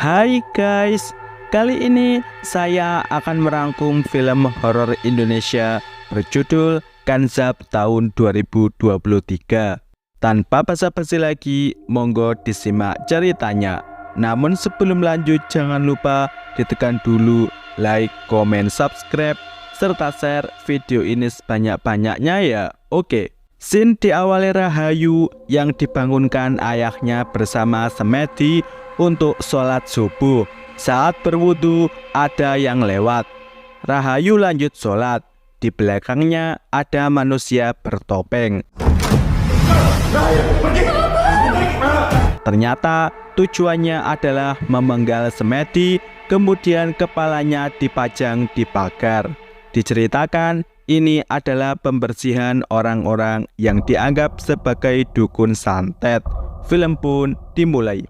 Hai guys, kali ini saya akan merangkum film horor Indonesia berjudul Kanzab tahun 2023. Tanpa basa-basi lagi, monggo disimak ceritanya. Namun sebelum lanjut, jangan lupa ditekan dulu like, komen, subscribe, serta share video ini sebanyak-banyaknya ya. Oke. Scene diawali Rahayu yang dibangunkan ayahnya bersama Semedi untuk sholat subuh. Saat berwudu ada yang lewat. Rahayu lanjut sholat. Di belakangnya ada manusia bertopeng. Ternyata tujuannya adalah memenggal Semedi, kemudian kepalanya dipajang di pagar. Diceritakan ini adalah pembersihan orang-orang yang dianggap sebagai dukun santet. Film pun dimulai.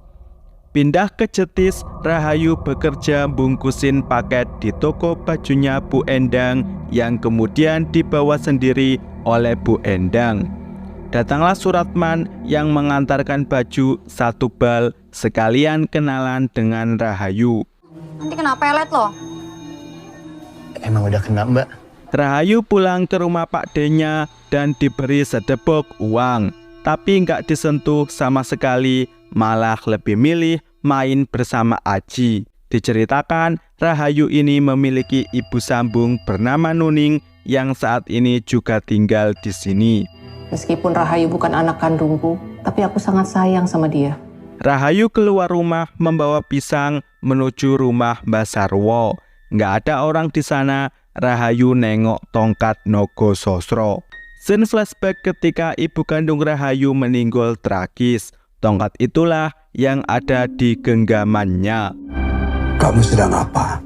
Pindah ke Jetis, Rahayu bekerja bungkusin paket di toko bajunya Bu Endang yang kemudian dibawa sendiri oleh Bu Endang. Datanglah Suratman yang mengantarkan baju satu bal sekalian kenalan dengan Rahayu. Nanti kena pelet loh. Emang udah kena, Mbak? Rahayu pulang ke rumah Pak D-nya dan diberi sedebok uang, tapi nggak disentuh sama sekali, malah lebih milih main bersama Aji. Diceritakan Rahayu ini memiliki ibu sambung bernama Nuning yang saat ini juga tinggal di sini. Meskipun Rahayu bukan anak kandungku, tapi aku sangat sayang sama dia. Rahayu keluar rumah membawa pisang menuju rumah Mbah Sarwo. Nggak ada orang di sana. Rahayu nengok tongkat Nogo Sosro. Scene flashback ketika ibu kandung Rahayu meninggal tragis. Tongkat itulah yang ada di genggamannya. Kamu sedang apa?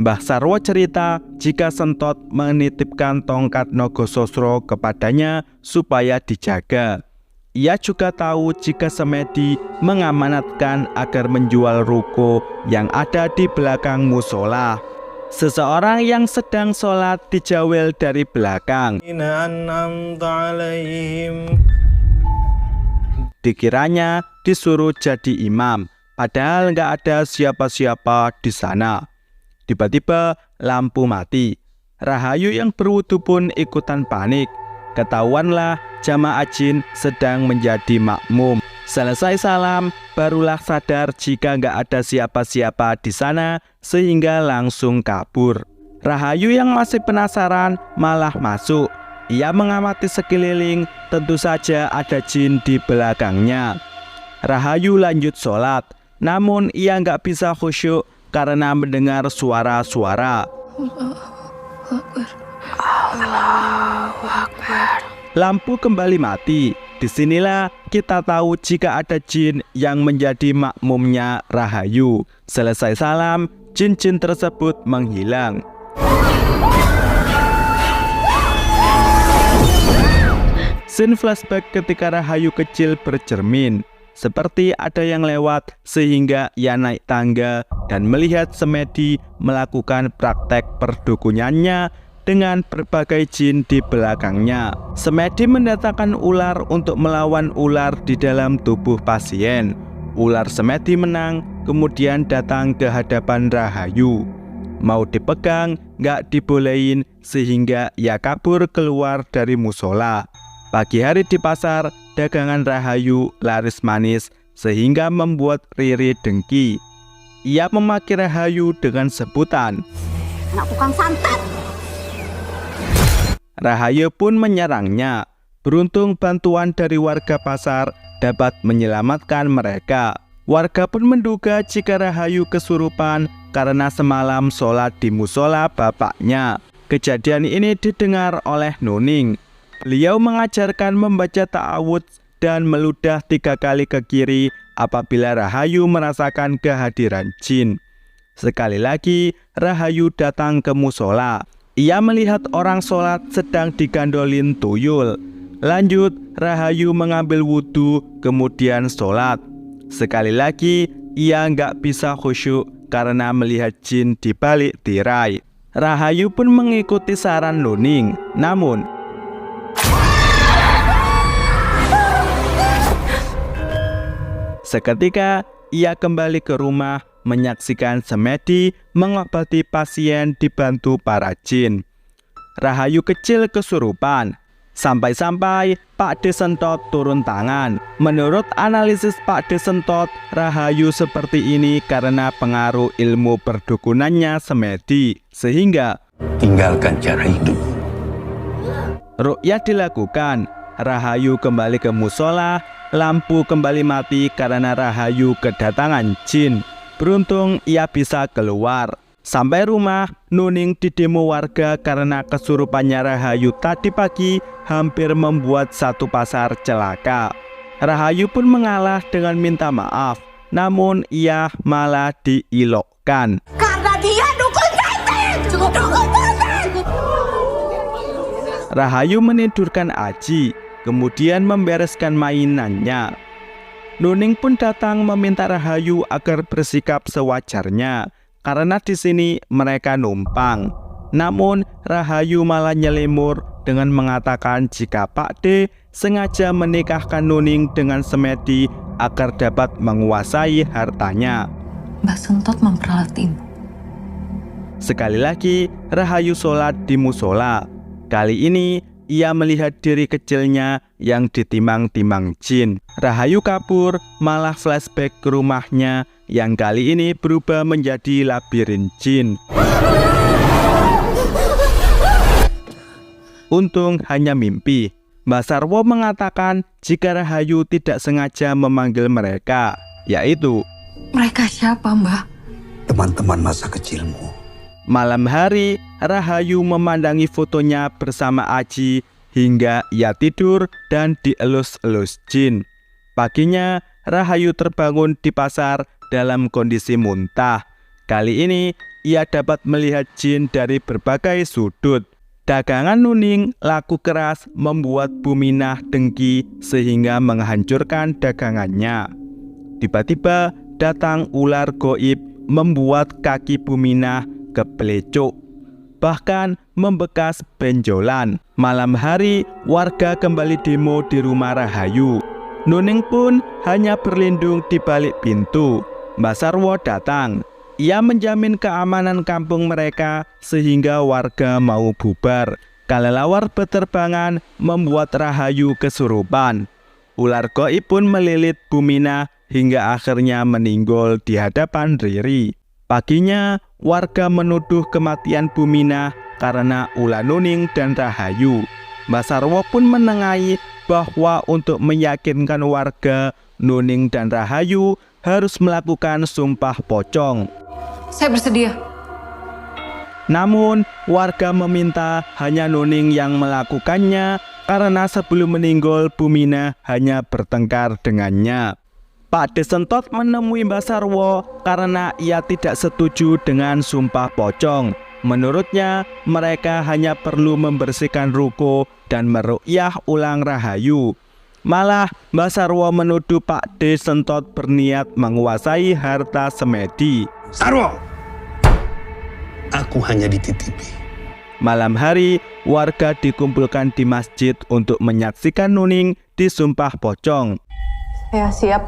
Mbah Sarwo cerita jika Sentot menitipkan tongkat Nogo Sosro kepadanya supaya dijaga. Ia juga tahu jika Semedi mengamanatkan agar menjual ruko yang ada di belakang musola. Seseorang yang sedang sholat dijawel dari belakang. Dikiranya disuruh jadi imam, padahal nggak ada siapa-siapa di sana. Tiba-tiba lampu mati. Rahayu yang berwudu pun ikutan panik. Ketahuanlah jamaah jin sedang menjadi makmum. Selesai salam, barulah sadar jika nggak ada siapa-siapa di sana sehingga langsung kabur. Rahayu yang masih penasaran malah masuk. Ia mengamati sekeliling, tentu saja ada jin di belakangnya. Rahayu lanjut sholat, namun ia nggak bisa khusyuk karena mendengar suara-suara. Allahu Akbar. Lampu kembali mati. Disinilah kita tahu jika ada jin yang menjadi makmumnya Rahayu. Selesai salam, jin-jin tersebut menghilang. Scene flashback ketika Rahayu kecil bercermin. Seperti ada yang lewat sehingga ia naik tangga dan melihat Semedi melakukan praktek perdukunannya dengan berbagai jin di belakangnya. Semedi mendatangkan ular untuk melawan ular di dalam tubuh pasien. Ular Semedi menang, kemudian datang ke hadapan Rahayu. Mau dipegang, nggak dibolehin, sehingga ia kabur keluar dari musola. Pagi hari di pasar, dagangan Rahayu laris manis, sehingga membuat Riri dengki. Ia memaki Rahayu dengan sebutan, Anak tukang santet. Rahayu pun menyerangnya. Beruntung bantuan dari warga pasar dapat menyelamatkan mereka. Warga pun menduga jika Rahayu kesurupan karena semalam sholat di musola bapaknya. Kejadian ini didengar oleh Nuning. Beliau mengajarkan membaca ta'awudz dan meludah 3 kali ke kiri apabila Rahayu merasakan kehadiran jin. Sekali lagi Rahayu datang ke musola. Ia melihat orang sholat sedang digandolin tuyul. Lanjut, Rahayu mengambil wudhu, kemudian sholat. Sekali lagi, ia nggak bisa khusyuk karena melihat jin di balik tirai. Rahayu pun mengikuti saran Nuning. Namun, seketika ia kembali ke rumah menyaksikan semedi mengobati pasien dibantu para jin. Rahayu kecil kesurupan. Sampai-sampai Pak De Sentot turun tangan. Menurut analisis Pak De Sentot, Rahayu seperti ini karena pengaruh ilmu perdukunannya semedi, sehingga Tinggalkan cara hidup. ruqyah dilakukan. Rahayu kembali ke musola, lampu kembali mati karena Rahayu kedatangan jin. Beruntung ia bisa keluar. Sampai rumah, Nuning didemo warga karena kesurupannya Rahayu tadi pagi hampir membuat satu pasar celaka. Rahayu pun mengalah dengan minta maaf, namun ia malah diilokkan. Karena dia dukun santet. Dukun santet. Rahayu menidurkan Aji, kemudian membereskan mainannya. Nuning pun datang meminta Rahayu agar bersikap sewajarnya, karena di sini mereka numpang. Namun Rahayu malah nyelimur dengan mengatakan jika Pak D sengaja menikahkan Nuning dengan semedi agar dapat menguasai hartanya. Mbak Sentot memperalat ibu. Sekali lagi Rahayu sholat di musola. Kali ini ia melihat diri kecilnya yang ditimang-timang jin. Rahayu kabur, malah flashback ke rumahnya yang kali ini berubah menjadi labirin jin. Untung hanya mimpi. Mbak Sarwo mengatakan jika Rahayu tidak sengaja memanggil mereka, yaitu Mereka siapa, Mbak? Teman-teman masa kecilmu. malam hari. Rahayu memandangi fotonya bersama Aji hingga ia tidur dan dielus-elus jin. Paginya Rahayu terbangun di pasar dalam kondisi muntah. Kali ini ia dapat melihat jin dari berbagai sudut. Dagangan Nuning laku keras membuat Buminah dengki sehingga menghancurkan dagangannya. Tiba-tiba datang ular goib membuat kaki Buminah kepelecuk, bahkan membekas benjolan. Malam hari warga kembali demo di rumah Rahayu. Nuning pun hanya berlindung di balik pintu. Mbak Sarwo datang. Ia menjamin keamanan kampung mereka sehingga warga mau bubar. Kelelawar beterbangan membuat Rahayu kesurupan. Ular goib pun melilit Buminah hingga akhirnya meninggal di hadapan Riri. Paginya warga menuduh kematian Buminah karena ulah Nuning dan Rahayu. Mbak Sarwo pun menengahi bahwa untuk meyakinkan warga, Nuning dan Rahayu harus melakukan sumpah pocong. Saya bersedia. Namun warga meminta hanya Nuning yang melakukannya karena sebelum meninggal Buminah hanya bertengkar dengannya. Pak De Sentot menemui Mbak Sarwo karena ia tidak setuju dengan sumpah pocong. Menurutnya mereka hanya perlu membersihkan ruko dan meruqyah ulang Rahayu. Malah Mbak Sarwo menuduh Pak De Sentot berniat menguasai harta semedi. Sarwo! Aku hanya dititipi. Malam hari, warga dikumpulkan di masjid untuk menyaksikan Nuning disumpah pocong. Saya siap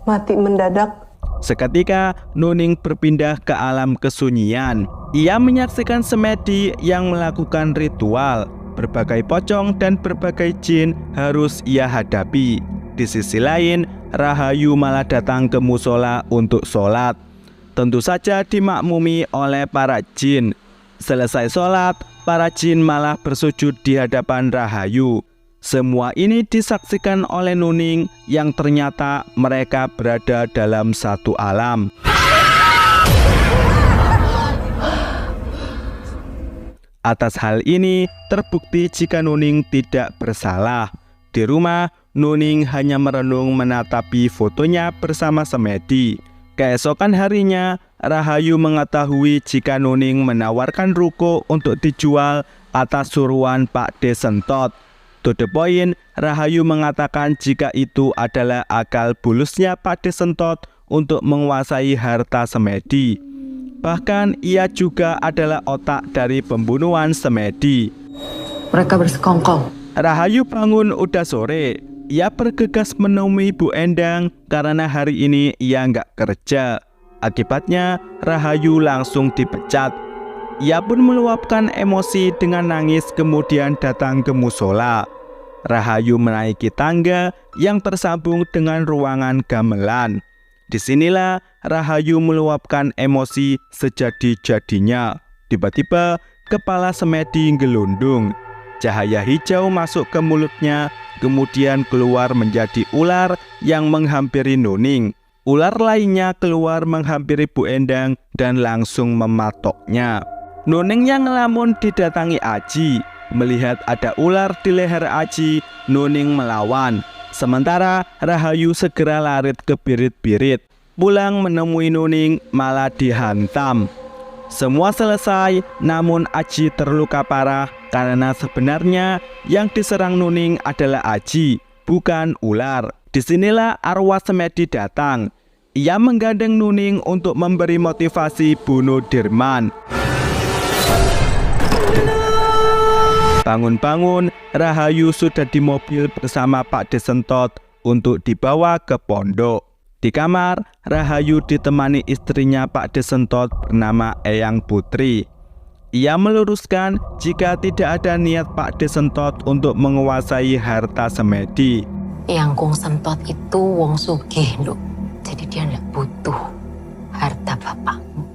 mati mendadak. Seketika Nuning berpindah ke alam kesunyian. Ia menyaksikan semedi yang melakukan ritual. Berbagai pocong dan berbagai jin harus ia hadapi. Di sisi lain, Rahayu malah datang ke musola untuk sholat. Tentu saja dimakmumi oleh para jin. Selesai sholat, para jin malah bersujud di hadapan Rahayu. Semua ini disaksikan oleh Nuning yang ternyata mereka berada dalam satu alam. Atas hal ini, terbukti jika Nuning tidak bersalah. Di rumah, Nuning hanya merenung menatapi fotonya bersama semedi. Keesokan harinya, Rahayu mengetahui jika Nuning menawarkan ruko untuk dijual atas suruhan Pak De Sentot. To the point, Rahayu mengatakan jika itu adalah akal bulusnya Pak De Sentot untuk menguasai harta semedi. Bahkan ia juga adalah otak dari pembunuhan semedi. Mereka bersekongkol. Rahayu bangun udah sore. ia bergegas menemui Bu Endang karena hari ini ia nggak kerja. Akibatnya Rahayu langsung dipecat. Ia pun meluapkan emosi dengan nangis kemudian datang ke musola. Rahayu menaiki tangga yang tersambung dengan ruangan gamelan. Disinilah Rahayu meluapkan emosi sejadi-jadinya. Tiba-tiba kepala Semedi gelundung. Cahaya hijau masuk ke mulutnya, kemudian keluar menjadi ular yang menghampiri Nuning. Ular lainnya keluar menghampiri Bu Endang dan langsung mematoknya. Nuning yang ngelamun didatangi Aji. Melihat ada ular di leher Aji, Nuning melawan. Sementara Rahayu segera lari ke birit-birit. Pulang menemui Nuning malah dihantam. Semua selesai, namun Aji terluka parah karena sebenarnya yang diserang Nuning adalah Aji, bukan ular. Disinilah arwah Semedi datang. Ia menggandeng Nuning untuk memberi motivasi bunuh Dirman. Bangun-bangun, Rahayu sudah di mobil bersama Pak Desentot untuk dibawa ke pondok. Di kamar, Rahayu ditemani istrinya Pak Desentot bernama Eyang Putri. Ia meluruskan jika tidak ada niat Pak Desentot untuk menguasai harta Semedi. Eyang Kong Sentot itu wong sugih, Nduk. Jadi dia tidak butuh harta bapakmu.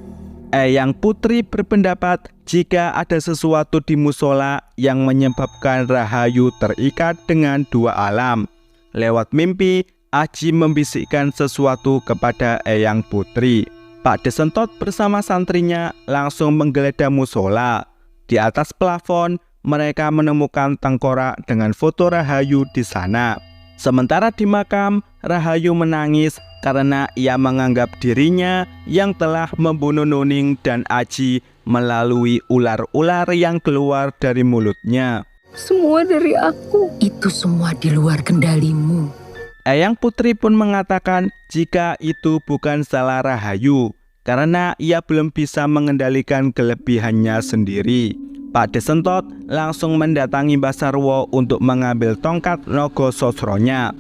Eyang Putri berpendapat jika ada sesuatu di musola yang menyebabkan Rahayu terikat dengan dua alam. Lewat mimpi, Aji membisikkan sesuatu kepada Eyang Putri. Pak Desentot bersama santrinya langsung menggeledah musola. Di atas plafon, mereka menemukan tengkorak dengan foto Rahayu di sana. Sementara di makam, Rahayu menangis karena ia menganggap dirinya yang telah membunuh Nuning dan Aji melalui ular-ular yang keluar dari mulutnya. Semua dari aku. Itu semua di luar kendalimu. Eyang Putri pun mengatakan jika itu bukan salah Rahayu karena ia belum bisa mengendalikan kelebihannya sendiri. Pak Desentot langsung mendatangi Mbah Sarwo untuk mengambil tongkat Naga Sosronya.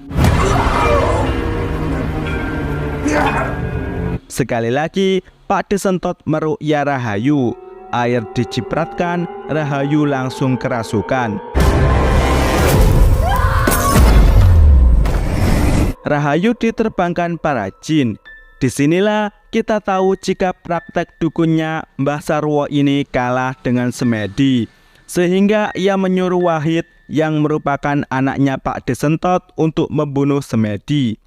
Sekali lagi Pak Desentot meruqyah Rahayu. Air dicipratkan, Rahayu langsung kerasukan. Rahayu diterbangkan para jin. Disinilah kita tahu jika praktek dukunnya Mbah Sarwo ini kalah dengan Semedi, sehingga ia menyuruh Wahid yang merupakan anaknya Pak Desentot untuk membunuh Semedi.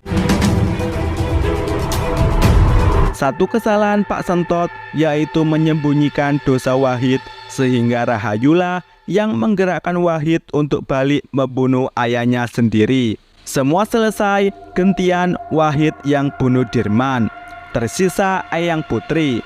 Satu kesalahan Pak Sentot yaitu menyembunyikan dosa Wahid, sehingga Rahayulah yang menggerakkan Wahid untuk balik membunuh ayahnya sendiri. Semua selesai, gantian Wahid yang bunuh Dirman. Tersisa Eyang Putri.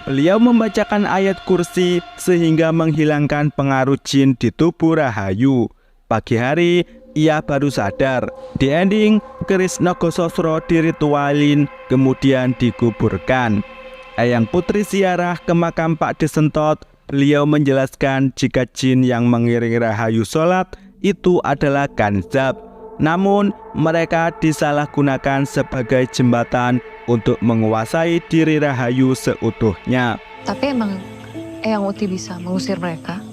Beliau membacakan ayat kursi sehingga menghilangkan pengaruh jin di tubuh Rahayu. Pagi hari, ia baru sadar. Di ending, keris Naga Sosro diritualin, kemudian dikuburkan. Eyang Putri ziarah ke makam Pak Desentot. Beliau menjelaskan jika jin yang mengiringi Rahayu sholat itu adalah Kanzab. Namun, mereka disalahgunakan sebagai jembatan untuk menguasai diri Rahayu seutuhnya. Tapi emang Eyang Uti bisa mengusir mereka?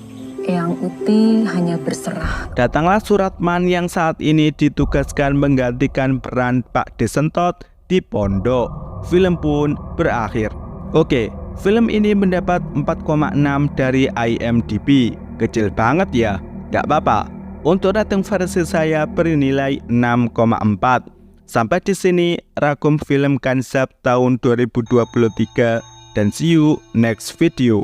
Eyang Uti hanya berserah. Datanglah Suratman yang saat ini ditugaskan menggantikan peran Pak Desentot di pondok. Film pun berakhir. Oke, film ini mendapat 4,6 dari IMDb. Kecil banget ya, gak apa-apa. Untuk rating versi saya bernilai 6,4. Sampai di sini ragam film Kanzab tahun 2023 dan see you next video.